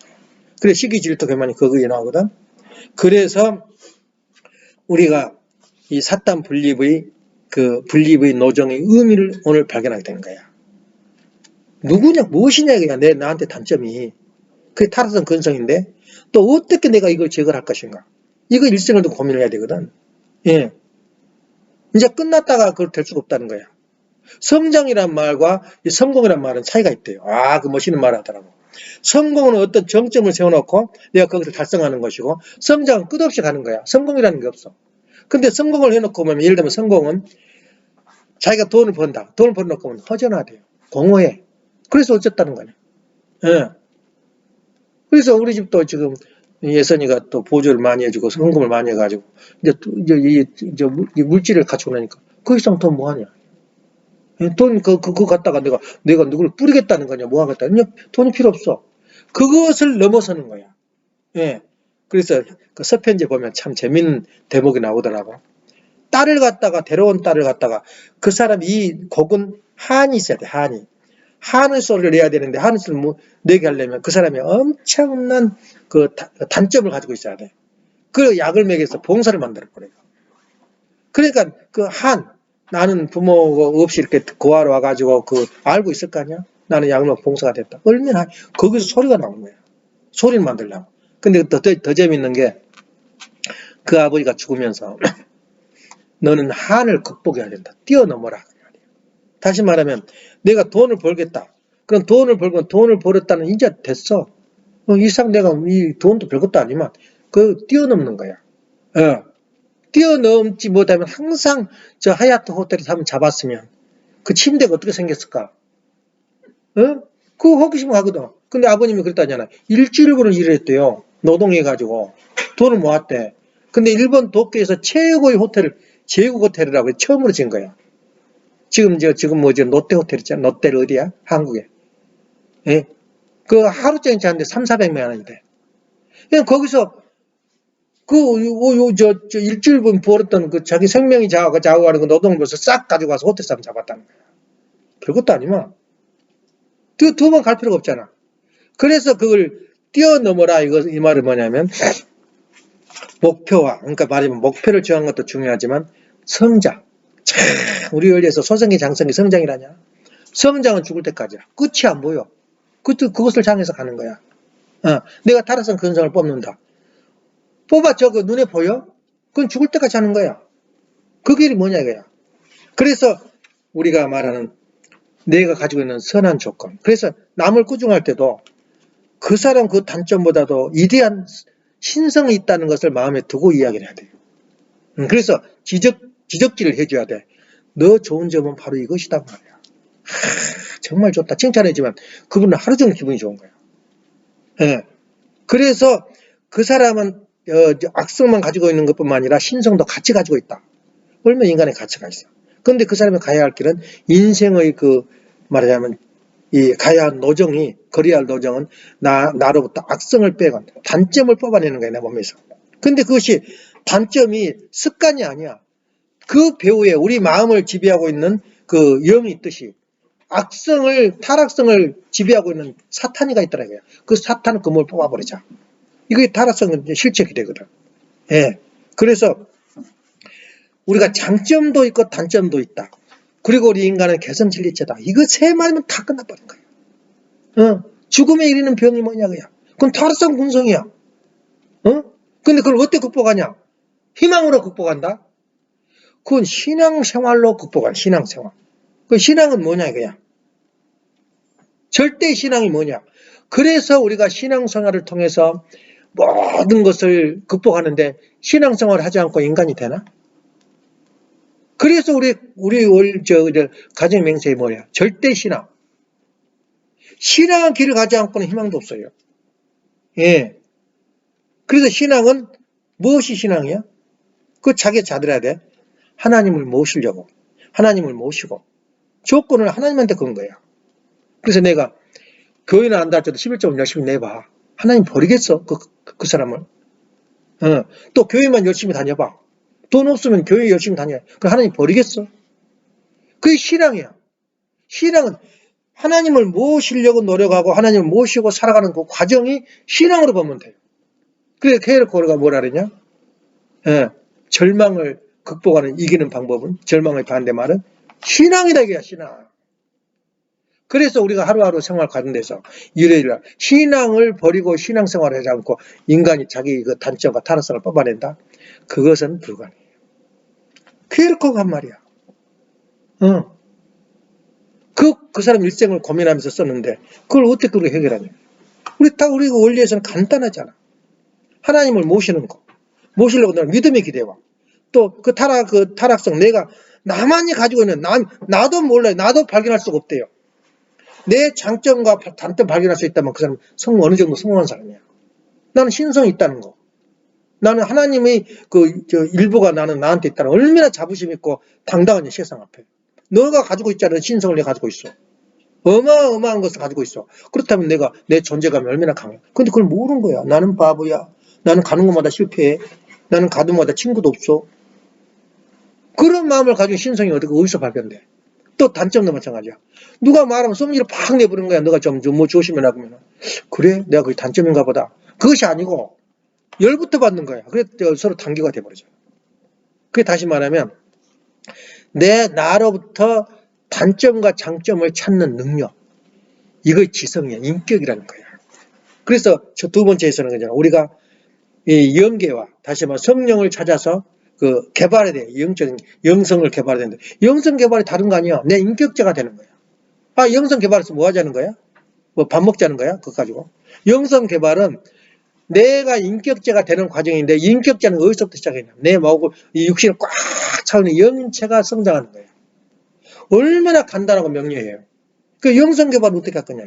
그래 시기 질투 교만이 거기에 나오거든. 그래서 우리가 이 사단 분립의 분립의 노정의 의미를 오늘 발견하게 되는 거야. 누구냐 무엇이냐 이거야. 나한테 단점이. 그게 타락성 근성인데 또 어떻게 내가 이걸 제거를 할 것인가. 이거 일생을 두고 고민을 해야 되거든. 예. 이제 끝났다가 그걸 될 수가 없다는 거야. 성장이란 말과 성공이란 말은 차이가 있대요. 그 멋있는 말 하더라고. 성공은 어떤 정점을 세워놓고 내가 거기서 달성하는 것이고 성장은 끝없이 가는 거야. 성공이라는 게 없어. 근데 성공을 해놓고 보면 예를 들면 성공은 자기가 돈을 번다. 돈을 벌어놓고 보면 허전하대요. 공허해. 그래서 어쨌다는 거냐. 예. 그래서 우리 집도 지금 예선이가 또 보조를 많이 해주고 헌금을 많이 해가지고 이제 물질을 갖추고 나니까 그 이상 돈 뭐하냐. 돈 그거 갖다가 내가 누구를 뿌리겠다는 거냐 뭐 하겠다. 그냥 돈이 필요 없어. 그것을 넘어서는 거야. 예. 그래서 그 서편지 보면 참 재밌는 대목이 나오더라고. 데려온 딸을 갖다가 그 사람 이 곡은 한이 있어야 돼. 한의 소리를 내야 되는데 한의 소리를 내게 하려면 그 사람이 엄청난 그 단점을 가지고 있어야 돼. 그 약을 먹여서 봉사를 만들어 버려요. 그러니까 나는 부모가 없이 이렇게 고아로 와가지고 알고 있을 거 아니야? 나는 약을 먹고 봉사가 됐다. 얼마나 거기서 소리가 나오는 거야. 소리를 만들려고. 근데 더 재밌는 게 그 아버지가 죽으면서 너는 한을 극복해야 된다. 뛰어넘어라. 다시 말하면 내가 돈을 벌겠다. 그럼 돈을 벌면 돈을 벌었다는 이제 됐어. 이상 내가 이 돈도 별것도 아니면 뛰어넘는 거야. 뛰어넘지 못하면 항상 저 하얏트 호텔에서 한번 잡았으면 그 침대가 어떻게 생겼을까? 그거 호기심 하거든. 근데 아버님이 그랬다잖아. 일주일분을 일을 했대요. 노동해가지고 돈을 모았대. 근데 일본 도쿄에서 최고의 호텔을 제국 호텔이라고 처음으로 지은 거야. 지금 롯데 호텔 있잖아. 롯데를 어디야? 한국에. 예? 그 하루짜리 하는데 300~400만 원인데. 그냥 거기서 일주일분 벌었던 자기 생명이 좌우하는 노동을 벌써 싹 가지고 와서 호텔 사람 잡았다는 거야. 별것도 아니면 두 번 갈 필요가 없잖아. 그래서 그걸 뛰어넘어라 이 말은 뭐냐면 목표와, 그러니까 말하면 목표를 정한 것도 중요하지만 성장. 참, 우리 원리에서 소성이 장성이 성장이라냐? 성장은 죽을 때까지야. 끝이 안 보여. 그것을 향해서 가는 거야. 내가 타락성 근성을 뽑는다. 뽑아 저거 눈에 보여? 그건 죽을 때까지 하는 거야. 그 길이 뭐냐 이거야. 그래서 우리가 말하는 내가 가지고 있는 선한 조건. 그래서 남을 꾸중할 때도 그 사람 그 단점보다도 이대한 신성이 있다는 것을 마음에 두고 이야기를 해야 돼요. 그래서 지적질을 해줘야 돼. 너 좋은 점은 바로 이것이다 말이야. 정말 좋다. 칭찬해주면 그분은 하루 종일 기분이 좋은 거야. 예. 그래서 그 사람은 악성만 가지고 있는 것뿐만 아니라 신성도 같이 가지고 있다. 얼마나 인간의 가치가 있어. 그런데 그 사람이 가야 할 길은 인생의 말하자면 이 가야 할 노정이, 거리야 할 노정은 나로부터 악성을 빼고 단점을 뽑아내는 거야, 내 몸에서. 근데 그것이 단점이 습관이 아니야. 그 배후에 우리 마음을 지배하고 있는 그 영이 있듯이 타락성을 지배하고 있는 사탄이가 있더라고요. 그 사탄을 그물 뽑아버리자. 이게 타락성은 실책이 되거든. 예. 그래서 우리가 장점도 있고 단점도 있다. 그리고 우리 인간은 개선진리체다. 이거 세 마리면 다 끝나버린 거야. 죽음에 이르는 병이 뭐냐, 그야. 그건 타락성 군성이야. 근데 그걸 어떻게 극복하냐? 희망으로 극복한다? 그건 신앙생활로 극복한 신앙생활. 그 신앙은 뭐냐, 이거야. 절대 신앙이 뭐냐. 그래서 우리가 신앙생활을 통해서 모든 것을 극복하는데 신앙생활을 하지 않고 인간이 되나? 그래서 우리 가정 맹세이 뭐야? 절대 신앙. 신앙의 길을 가지 않고는 희망도 없어요. 예. 그래서 신앙은 무엇이 신앙이야? 그 자기 잘 알아야 돼. 하나님을 모시려고. 하나님을 모시고. 조건을 하나님한테 건 거야. 그래서 내가 교회는 안 다쳐도 11조를 열심히 내봐. 하나님 버리겠어? 그 사람을. 또 교회만 열심히 다녀봐. 돈 없으면 교회 열심히 다녀. 그럼 하나님 버리겠어? 그게 신앙이야. 신앙은 하나님을 모시려고 노력하고 하나님을 모시고 살아가는 그 과정이 신앙으로 보면 돼요. 그래서 케르케고르가 뭐라 그러냐? 절망을 극복하는 이기는 방법은, 절망의 반대말은 신앙이다 이거야, 신앙. 그래서 우리가 하루하루 생활 가는 데서 일요일날 신앙을 버리고 신앙생활을 하지 않고 인간이 자기 그 단점과 타락성을 뽑아낸다? 그것은 불가능해요. 케르케고르가 한 말이야. 그 사람 일생을 고민하면서 썼는데 그걸 어떻게 그렇게 해결하냐? 우리 원리에서는 간단하잖아. 하나님을 모시는 거. 모시려고 너는 믿음의 기대와 또 그 타락성 내가 나만이 가지고 있는 나도 몰라요. 나도 발견할 수가 없대요. 내 장점과 단점 발견할 수 있다면 그 사람은 어느 정도 성공한 사람이야. 나는 신성이 있다는 거. 나는 하나님의 일부가 나한테 있다는 얼마나 자부심 있고 당당하냐 세상 앞에. 너가 가지고 있잖아. 신성을 내가 가지고 있어. 어마어마한 것을 가지고 있어. 그렇다면 내 존재감이 얼마나 강해. 근데 그걸 모르는 거야. 나는 바보야. 나는 가는 곳마다 실패해. 나는 가는 곳마다 친구도 없어. 그런 마음을 가진 신성이 어디서 발견돼? 또 단점도 마찬가지야. 누가 말하면 썸니를 팍 내버리는 거야. 너가 좀 조심해라 그러면. 그래? 내가 그게 단점인가 보다. 그것이 아니고 열부터 받는 거야. 그래 서로 단계가 돼버리죠. 그게 다시 말하면 나로부터 단점과 장점을 찾는 능력. 이거 지성이야. 인격이라는 거야. 그래서 저 두 번째에서는 그냥 우리가 이 영계와 다시 말해 성령을 찾아서 개발해야 돼. 영적인 영성을 개발해야 되는데 영성 개발이 다른 거 아니야. 내 인격자가 되는 거야. 영성 개발해서 뭐 하자는 거야? 뭐 밥 먹자는 거야? 그거 가지고. 영성 개발은 내가 인격자가 되는 과정인데 인격자는 어디서부터 시작했냐? 내 마음을 이 육신을 꽉 차오는 영체가 성장하는 거야. 얼마나 간단하고 명료해요. 그 영성 개발을 어떻게 할 거냐?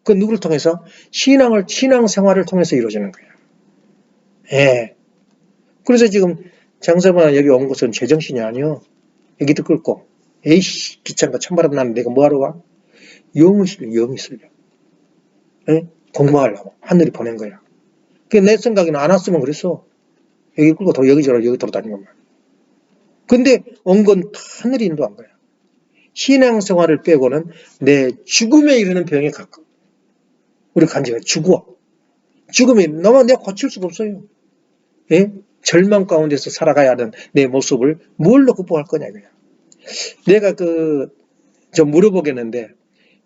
그 누구를 통해서? 신앙생활을 통해서 이루어지는 거야. 예. 그래서 지금 장사만 여기 온 것은 제정신이 아니요. 여기도 끌고 에이씨 귀찮고 찬바람 나는 내가 뭐하러 가? 영이 쓸려. 예? 공부하려고 하늘이 보낸 거야. 내 생각에는 안 왔으면 그랬어. 여기 끌고 여기저기 여기 돌아다니는 것만. 근데 온 건 하늘이 인도한 거야. 신앙생활을 빼고는 내 죽음에 이르는 병에 가까워. 우리 간증은 죽음이 너무 내가 고칠 수가 없어요. 예? 절망 가운데서 살아가야 하는 내 모습을 뭘로 극복할 거냐 이거야. 내가 좀 물어보겠는데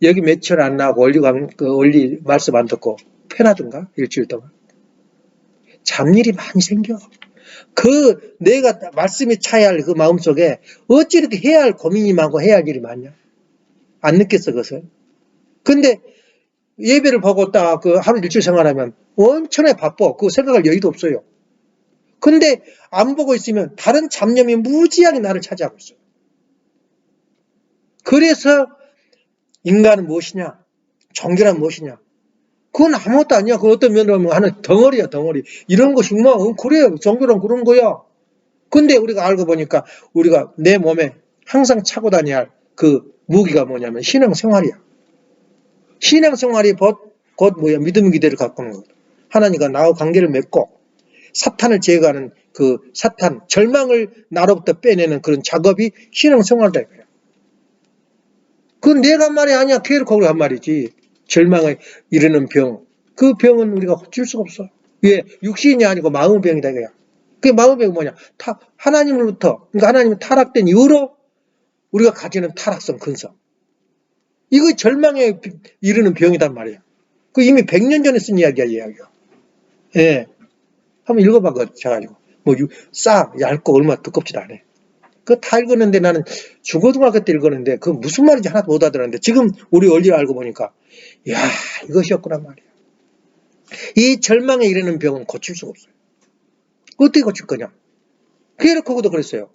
여기 며칠 안 나고 원리 말씀 안 듣고 편하던가 일주일 동안 잡일이 많이 생겨. 내가 말씀이 차야 할 그 마음속에 어찌 이렇게 해야 할 고민이 많고 해야 할 일이 많냐? 안 느꼈어 그것을. 근데 예배를 보고 딱 하루 일주일 생활하면 엄청나게 바빠. 그 생각할 여유도 없어요. 근데 안 보고 있으면 다른 잡념이 무지하게 나를 차지하고 있어요. 그래서 인간은 무엇이냐? 종교란 무엇이냐? 그건 아무것도 아니야. 그 어떤 면으로 보면 하는 덩어리야, 덩어리. 이런 것이 그래요. 종교란 그런 거야. 근데 우리가 알고 보니까 우리가 내 몸에 항상 차고 다녀야 할 그 무기가 뭐냐면 신앙생활이야. 신앙생활이 곧 뭐야? 믿음의 기대를 갖고 있는 거야. 하나님과 나와 관계를 맺고 사탄을 제거하는 그 사탄, 절망을 나로부터 빼내는 그런 작업이 신앙생활이다 이거야. 그건 내가 한 말이 아니야. 케르케고르가 한 말이지. 절망에 이르는 병. 그 병은 우리가 고칠 수가 없어. 왜? 육신이 아니고 마음의 병이다 이거야. 그 마음의 병은 뭐냐? 하나님으로부터, 그러니까 하나님이 타락된 이후로 우리가 가지는 타락성, 근성. 이거 절망에 이르는 병이단 말이야. 그 이미 100년 전에 쓴 이야기야. 예. 한번 읽어봐, 그거 자가지고. 얇고 얼마 두껍지도 않아. 그거 다 읽었는데 나는 중고등학교 때 읽었는데 그 무슨 말인지 하나도 못 알아들었는데 지금 우리 원리를 알고 보니까 이야, 이것이었구나 말이야. 이 절망에 이르는 병은 고칠 수가 없어요. 어떻게 고칠 거냐? 케르케고르도 그랬어요.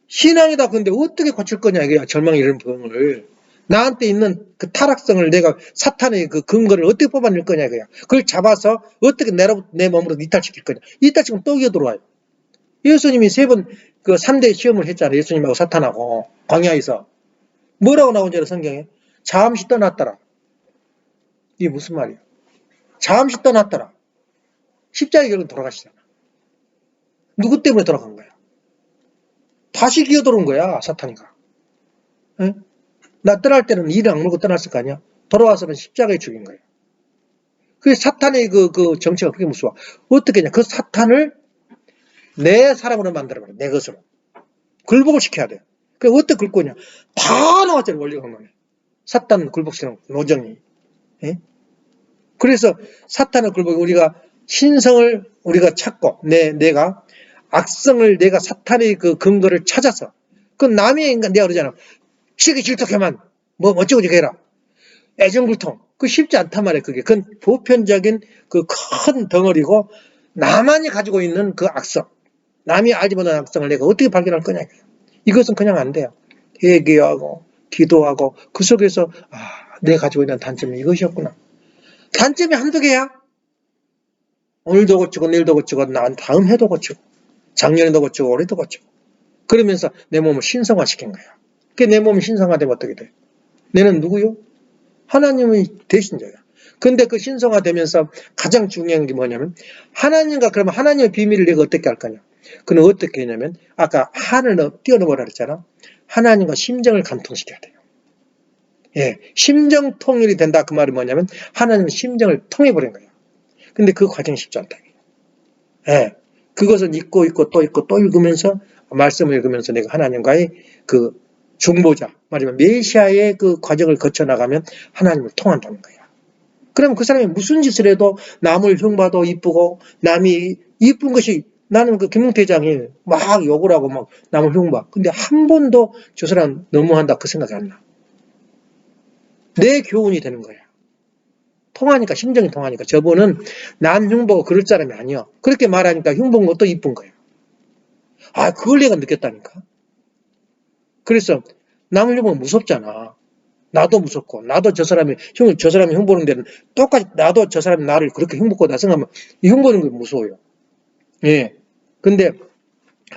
신앙이다. 근데 어떻게 고칠 거냐 이거야. 절망에 이르는 병을. 나한테 있는 그 타락성을 내가 사탄의 그 근거를 어떻게 뽑아낼 거냐 이거야. 그걸 잡아서 어떻게 내 몸으로 이탈시킬 거냐. 이탈시키면 또 이어들어와요. 예수님이 3번 그 3대 시험을 했잖아요. 예수님하고 사탄하고 광야에서. 뭐라고 나온 줄 알아 성경에? 잠시 떠났더라. 이게 무슨 말이야? 잠시 떠났더라. 십자가에 결국 돌아가시잖아. 누구 때문에 돌아간 거야? 다시 기어들어온 거야 사탄이가. 응? 나 떠날 때는 이를 악물고 떠났을 거 아니야? 돌아와서는 십자가에 죽인 거야. 그 사탄의 그 정체가 그게 무서워. 어떻게 했냐? 그 사탄을 내 사람으로 만들어버려. 내 것으로. 굴복을 시켜야 돼. 그래 어떻게 굴 거냐? 다 나왔잖아 원리가 그만해. 사탄 굴복시키는 노정이. 예? 그래서 사탄을 굴복 우리가 신성을 우리가 찾고 내가 악성을 내가 사탄의 그 근거를 찾아서 그 남의 인간 내가 그러잖아. 시기 질투해만 뭐 어쩌고저쩌고 해라. 애정불통. 그 쉽지 않단 말이야 그게. 그건 보편적인 그 큰 덩어리고 나만이 가지고 있는 그 악성. 남이 알지 못하는 악성을 내가 어떻게 발견할 거냐. 이것은 그냥 안 돼요. 회개하고 기도하고 그 속에서 내가 가지고 있는 단점이 이것이었구나. 단점이 한두 개야. 오늘도 고치고 내일도 고치고 다음 해도 고치고 작년에도 고치고 올해도 고치고 그러면서 내 몸을 신성화시킨 거야. 내 몸이 신성화되면 어떻게 돼? 내는 누구요? 하나님의 대신자야. 근데 그 신성화되면서 가장 중요한 게 뭐냐면 하나님과 그러면 하나님의 비밀을 내가 어떻게 할 거냐? 그는 어떻게 했냐면 아까 한을 뛰어넘어라 그랬잖아. 하나님과 심정을 간통시켜야 돼요. 예, 심정 통일이 된다 그 말이 뭐냐면 하나님의 심정을 통해버린 거야. 근데 그 과정이 쉽지 않다. 예, 그것을 읽고 또 읽으면서 말씀을 읽으면서 내가 하나님과의 그 중보자, 말하자면 메시아의 그 과정을 거쳐나가면 하나님을 통한다는 거야. 그럼 그 사람이 무슨 짓을 해도 남을 흉봐도 이쁘고 남이 이쁜 것이 나는 그 김용태 회장이 막 욕을 하고 막 남을 흉봐. 근데 한 번도 저 사람 너무한다 그 생각이 안 나. 내 교훈이 되는 거야. 통하니까 심정이 통하니까 저분은 남 흉보고 그럴 사람이 아니야. 그렇게 말하니까 흉본 것도 이쁜 거야. 그걸 내가 느꼈다니까. 그래서 남을 흉보면 무섭잖아. 나도 무섭고 나도 저 사람이 흉보는 데는 똑같이 나도 저 사람이 나를 그렇게 흉보고 나서가면 이 흉보는 게 무서워요. 예. 근데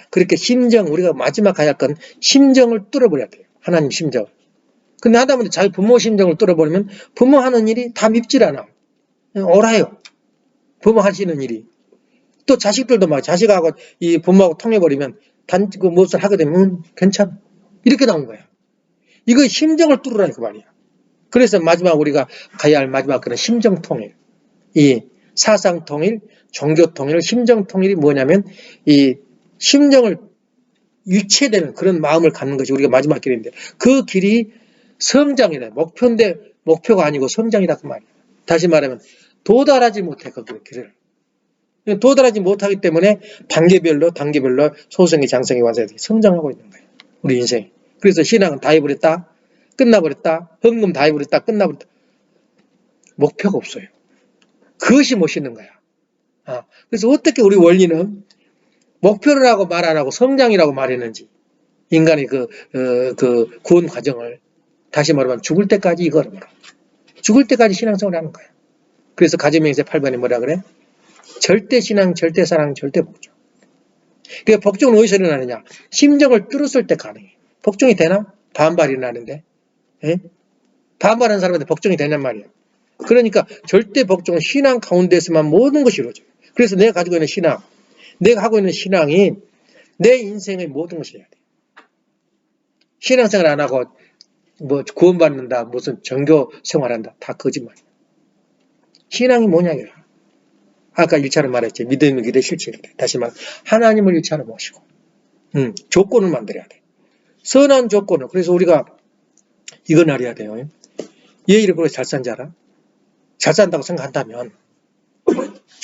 그렇게 우리가 마지막 가야 할 건 심정을 뚫어버려야 돼요. 하나님 심정을. 근데 하다못해 자기 부모 심정을 뚫어버리면 부모 하는 일이 다 밉질 않아. 옳아요. 부모 하시는 일이. 또 자식들도 막 자식하고 이 부모하고 통해버리면 그 무엇을 하게 되면 괜찮아. 이렇게 나온 거야. 이거 심정을 뚫으라니 그 말이야. 그래서 마지막 우리가 가야 할 마지막 그런 심정 통일. 사상 통일, 종교 통일, 심정 통일이 뭐냐면 이 심정을 유체되는 그런 마음을 갖는 것이 우리가 마지막 길인데 그 길이 성장이다. 목표인데 목표가 아니고 성장이다 그 말이야. 다시 말하면 도달하지 못해 그 길을. 도달하지 못하기 때문에 단계별로 소성이 장성이 와서 성장하고 있는 거예요. 우리 인생이. 그래서 신앙은 다 해버렸다. 끝나버렸다. 헌금 다 해버렸다. 끝나버렸다. 목표가 없어요. 그것이 멋있는 거야. 그래서 어떻게 우리 원리는 목표라고 말 안 하고 성장이라고 말했는지 인간의 그 구원 과정을 다시 말하면 죽을 때까지 이걸 말아. 죽을 때까지 신앙생활을 하는 거야. 그래서 가정명세 8번에 뭐라 그래? 절대 신앙, 절대 사랑, 절대 복종. 그러니까 복종은 어디서 일어나느냐? 심정을 뚫었을 때 가능해. 복종이 되나? 반발이 나는데. 예? 반발하는 사람한테 복종이 되냔 말이야. 그러니까 절대 복종은 신앙 가운데서만 모든 것이 이루어져요. 그래서 내가 가지고 있는 신앙, 내가 하고 있는 신앙이 내 인생의 모든 것이 돼야 돼. 신앙생활 안 하고 뭐 구원받는다, 무슨 종교 생활한다, 다 거짓말이야. 신앙이 뭐냐 이거야. 아까 1차로 말했지. 믿음이 기대 실체가 돼. 다시 말해 하나님을 1차로 모시고 조건을 만들어야 돼. 선한 조건을. 그래서 우리가 이건 알아야 돼요. 예의를 그렇게 잘 산지 알아? 잘 산다고 생각한다면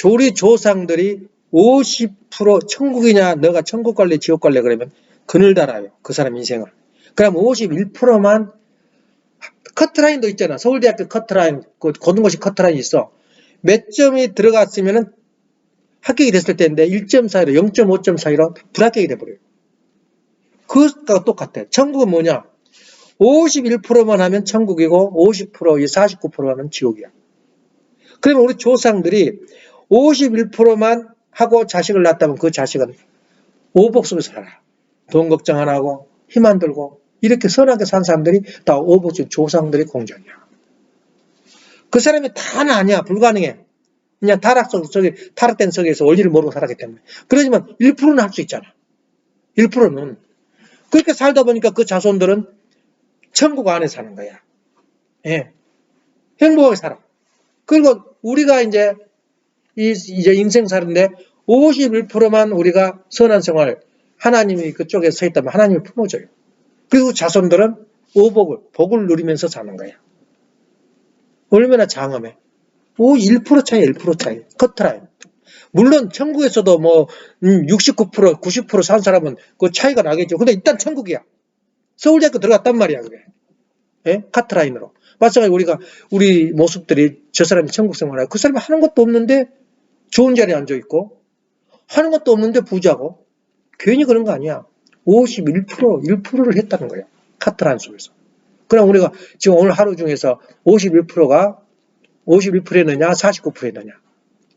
우리 조상들이 50% 천국이냐 너가 천국 갈래 지옥 갈래 그러면 그늘 달아요. 그 사람 인생을. 그럼 51%만 커트라인도 있잖아. 서울대학교 커트라인, 고등고시 커트라인이 있어. 몇 점이 들어갔으면 합격이 됐을 때인데 1점 사이로 0.5점 사이로 불합격이 돼버려요. 그것과 똑같아. 천국은 뭐냐? 51%만 하면 천국이고 50%, 49%는 지옥이야. 그러면 우리 조상들이 51%만 하고 자식을 낳았다면 그 자식은 오복 속에서 살아. 돈 걱정 안 하고 힘 안 들고 이렇게 선하게 산 사람들이 다 오복적 조상들의 공작이야. 그 사람이 다는 아니야. 불가능해. 그냥 타락된 속에서 원리를 모르고 살았기 때문에. 그러지만 1%는 할 수 있잖아. 1%는. 그렇게 살다 보니까 그 자손들은 천국 안에 사는 거야. 예. 행복하게 살아. 그리고 우리가 이제 인생 사는데 51%만 우리가 선한 생활, 하나님이 그쪽에 서 있다면 하나님을 품어줘요. 그리고 자손들은 복을 누리면서 사는 거야. 얼마나 장엄해. 1% 차이, 1% 차이. 커트라인. 물론 천국에서도 뭐 69%, 90% 산 사람은 그 차이가 나겠죠. 근데 일단 천국이야. 서울대학교 들어갔단 말이야. 그래. 예? 카트라인으로. 마찬가지로 우리 모습들이 저 사람이 천국 생활하고 그 사람이 하는 것도 없는데 좋은 자리에 앉아있고 하는 것도 없는데 부자고 괜히 그런 거 아니야. 51%, 1%를 했다는 거야. 카트라인 속에서. 그럼 우리가 지금 오늘 하루 중에서 51%가 51%였느냐 49%였느냐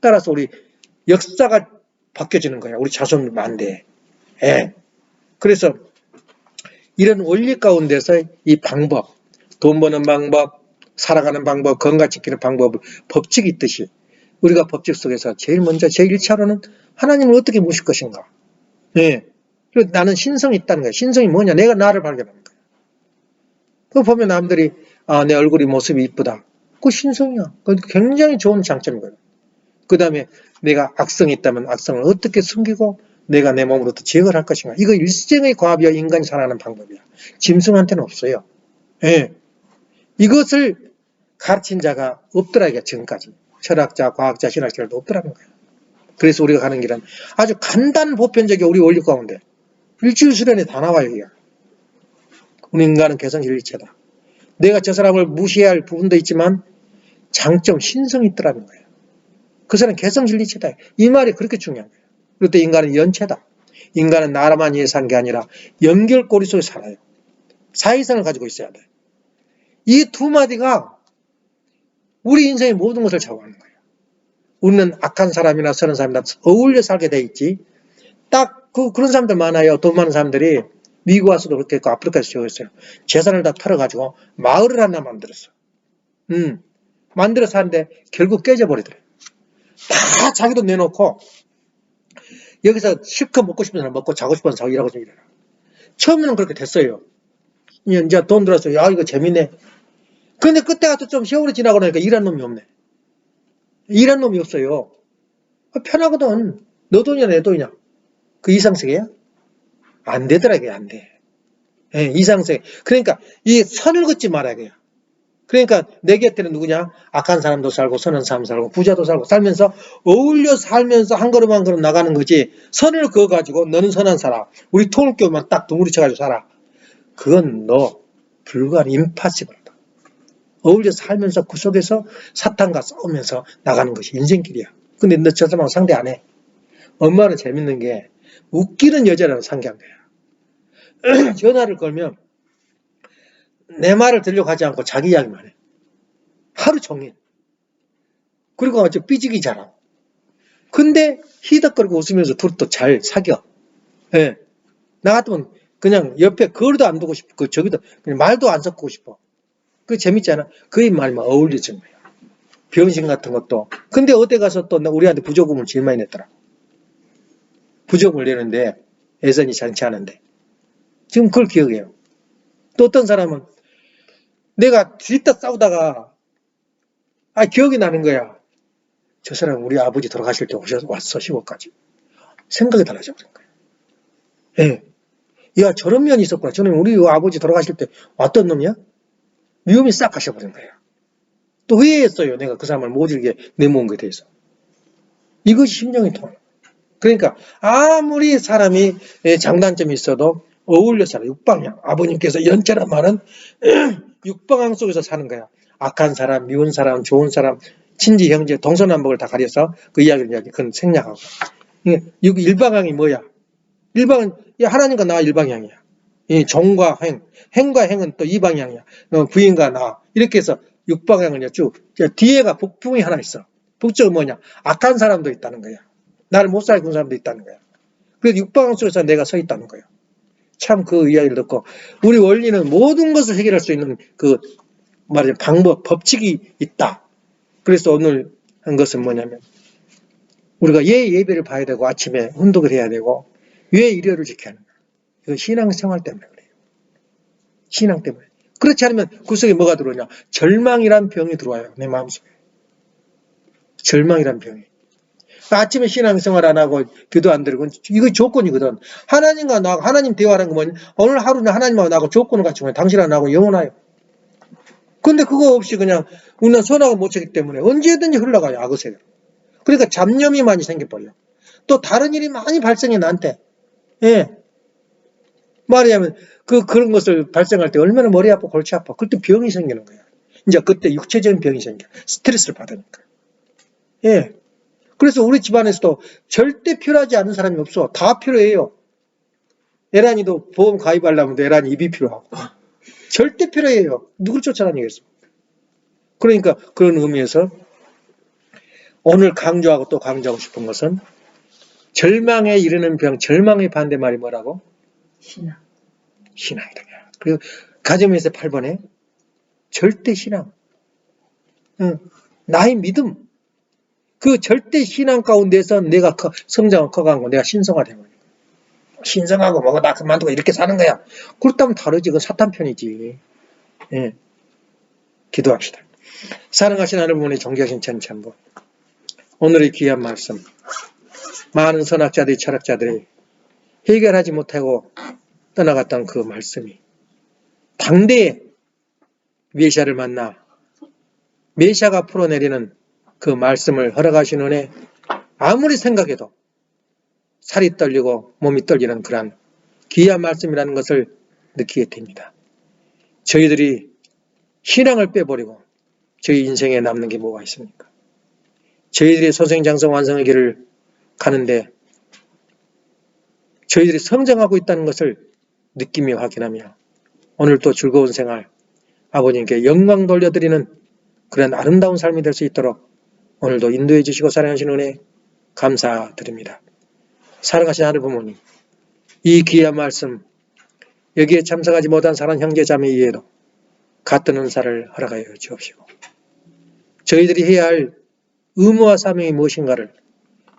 따라서 우리 역사가 바뀌어지는 거야. 우리 자손 만대에. 예. 그래서 이런 원리 가운데서 이 방법, 돈 버는 방법, 살아가는 방법, 건강 지키는 방법을 법칙이 있듯이 우리가 법칙 속에서 제일 먼저 제1차로는 하나님을 어떻게 모실 것인가. 예. 그리고 나는 신성이 있다는 거야. 신성이 뭐냐? 내가 나를 발견하는 거야. 그거 보면 남들이 내 얼굴이 모습이 이쁘다. 그거 신성이야. 그거 굉장히 좋은 장점이거든. 그 다음에 내가 악성이 있다면 악성을 어떻게 숨기고 내가 내 몸으로부터 제거를 할 것인가. 이거 일생의 과업이야. 인간이 살아가는 방법이야. 짐승한테는 없어요. 예. 이것을 가르친 자가 없더라 이게 지금까지. 철학자, 과학자, 신학자들도 없더라는 거야. 그래서 우리가 가는 길은 아주 간단 보편적인 우리 원리 가운데 일주일 수련에 다 나와요. 이게. 우리 인간은 개성진리체다. 내가 저 사람을 무시해야 할 부분도 있지만 장점, 신성이 있더라는 거예요. 그 사람은 개성진리체다. 이 말이 그렇게 중요한 거예요. 그리고 또 인간은 연체다. 인간은 나라만 위해 산 게 아니라 연결고리 속에 살아요. 사회성을 가지고 있어야 돼. 이 두 마디가 우리 인생의 모든 것을 좌우하는 거예요. 우리는 악한 사람이나 선한 사람이나 어울려 살게 돼 있지. 딱 그런 사람들 많아요. 돈 많은 사람들이 미국 와서도 그렇게 했고 아프리카에서 지었어요. 재산을 다 털어가지고 마을을 하나 만들었어. 만들어서 하는데 결국 깨져버리더래. 다 자기 돈 내놓고 여기서 실컷 먹고 싶은 사람 먹고 자고 싶은 사람 자고 일하고 좀 일해라. 처음에는 그렇게 됐어요. 이제 돈 들어서 야 이거 재밌네. 근데 그때 가서 좀 세월이 지나고 나니까 일하는 놈이 없네. 일한 놈이 없어요. 편하거든. 너 돈이냐 내 돈이냐. 그 이상세계야? 안 되더라 이게 안 돼. 예, 이상세계. 그러니까 이 선을 긋지 말아야 돼요. 그러니까 내 곁에는 누구냐? 악한 사람도 살고 선한 사람 살고 부자도 살고 살면서 어울려 살면서 한 걸음 한 걸음 나가는 거지. 선을 그어가지고 너는 선한 사람, 우리 통일교만 딱 둥그리 쳐가지고 살아. 그건 너 불가한 임파서블이다. 어울려 살면서 그 속에서 사탄과 싸우면서 나가는 것이 인생길이야. 근데 너 저 사람하고 상대 안 해. 엄마는 재밌는 게 웃기는 여자라는 상대한 거야. 전화를 걸면 내 말을 들려고 하지 않고 자기 이야기만 해. 하루 종일. 그리고 아주 삐지기 잘하고. 근데 히덕거리고 웃으면서 둘이 또 잘 사겨. 예. 나 같으면 그냥 옆에 거리도 안 두고 싶어. 저기도 그냥 말도 안 섞고 싶어. 그 재밌잖아. 그의 말만 어울리는 거야. 병신 같은 것도. 근데 어디 가서 또 우리한테 부조금을 제일 많이 냈더라. 부조금을 내는데 예산이 장치 않은데. 지금 그걸 기억해요. 또 어떤 사람은 내가 뒤따 싸우다가 기억이 나는 거야. 저 사람 우리 아버지 돌아가실 때 왔어 10억까지. 생각이 달라져 버린 거야. 예. 야 저런 면이 있었구나. 저는 우리 아버지 돌아가실 때 왔던 놈이야? 위험이 싹 가셔버린 거야. 또 후회했어요. 내가 그 사람을 모질게 내모은 것에 대해서. 이것이 심정이 통해. 그러니까 아무리 사람이 장단점이 있어도 어울려 살아. 육방향. 아버님께서 연자란 말은 육방향 속에서 사는 거야. 악한 사람, 미운 사람, 좋은 사람, 친지, 형제, 동서남북을 다 가려서 그 이야기를 그건 생략하고. 일방향이 뭐야? 일방은 하나님과 나 일방향이야. 이 종과 행, 행과 행은 또 이방향이야. 부인과 나 이렇게 해서 육방향을 쭉. 뒤에가 북풍이 하나 있어. 북쪽은 뭐냐? 악한 사람도 있다는 거야. 나를 못 살게 군 사람도 있다는 거야. 그래서 육방향 속에서 내가 서 있다는 거야. 참 그 이야기를 듣고 우리 원리는 모든 것을 해결할 수 있는 그 말하자면 방법, 법칙이 있다. 그래서 오늘 한 것은 뭐냐면 우리가 예배를 봐야 되고 아침에 운동을 해야 되고 왜 일요일을 지켜야 하는가? 이거 신앙생활 때문에 그래요. 신앙 때문에. 그렇지 않으면 그 속에 뭐가 들어오냐? 절망이란 병이 들어와요. 내 마음속에. 절망이란 병이. 아침에 신앙생활 안 하고 기도 안 드리고 이거 조건이거든. 하나님과 나하고 하나님 대화하는 거 뭐냐? 오늘 하루는 하나님하고 나하고 조건을 갖추고 당신하고 나하고 영원하여. 근데 그거 없이 그냥 우리는 선악을 못 찾기 때문에 언제든지 흘러가요. 악의세가. 그러니까 잡념이 많이 생겨버려. 또 다른 일이 많이 발생해 나한테. 예. 말하자면 그런 것을 발생할 때 얼마나 머리 아파 골치 아파. 그때 병이 생기는 거야. 이제 그때 육체적인 병이 생겨. 스트레스를 받으니까. 예. 그래서 우리 집안에서도 절대 필요하지 않은 사람이 없어. 다 필요해요. 에란이도 보험 가입하려면 에란이 입이 필요하고. 절대 필요해요. 누굴 쫓아다니겠어. 그러니까 그런 의미에서 오늘 강조하고 또 강조하고 싶은 것은 절망에 이르는 병, 절망의 반대말이 뭐라고? 신앙. 신앙이다. 그리고 가정에서 8번에 절대 신앙. 나의 믿음. 그 절대 신앙 가운데서 내가 성장을 커가고 내가 신성화되고 신성하고 뭐가 나 그만두고 이렇게 사는 거야. 그렇다면 다르지. 그건 사탄 편이지. 예. 기도합시다. 사랑하신 하나님의 존귀하신 천천부. 오늘의 귀한 말씀. 많은 선학자들이 철학자들이 해결하지 못하고 떠나갔던 그 말씀이 당대에 메시아를 만나 메시아가 풀어내리는 그 말씀을 허락하신 은혜 아무리 생각해도 살이 떨리고 몸이 떨리는 그런 귀한 말씀이라는 것을 느끼게 됩니다. 저희들이 신앙을 빼버리고 저희 인생에 남는 게 뭐가 있습니까? 저희들이 소생장성 완성의 길을 가는데 저희들이 성장하고 있다는 것을 느끼며 확인하며 오늘도 즐거운 생활 아버님께 영광 돌려드리는 그런 아름다운 삶이 될 수 있도록 오늘도 인도해 주시고 사랑하시는 은혜 감사드립니다. 사랑하신 하늘 부모님, 이 귀한 말씀 여기에 참석하지 못한 사랑 형제 자매 이외에도 같은 은사를 허락하여 주옵시고 저희들이 해야 할 의무와 사명이 무엇인가를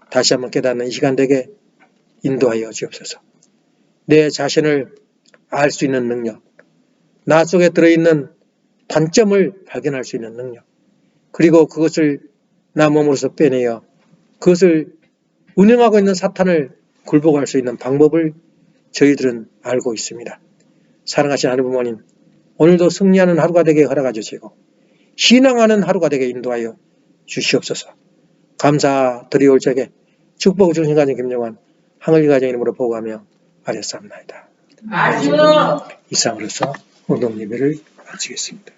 다시 한번 깨닫는 이 시간 되게 인도하여 주옵소서. 내 자신을 알 수 있는 능력, 나 속에 들어있는 단점을 발견할 수 있는 능력, 그리고 그것을 나 몸으로서 빼내어 그것을 운영하고 있는 사탄을 굴복할 수 있는 방법을 저희들은 알고 있습니다. 사랑하시는 하나님 부모님, 오늘도 승리하는 하루가 되게 허락하 주시고 신앙하는 하루가 되게 인도하여 주시옵소서. 감사드리올 적에 축복 중심 가정 김영환 항을 가정 이름으로 보고하며 아뢰옵나이다. 이상으로서 오늘 예배를 마치겠습니다.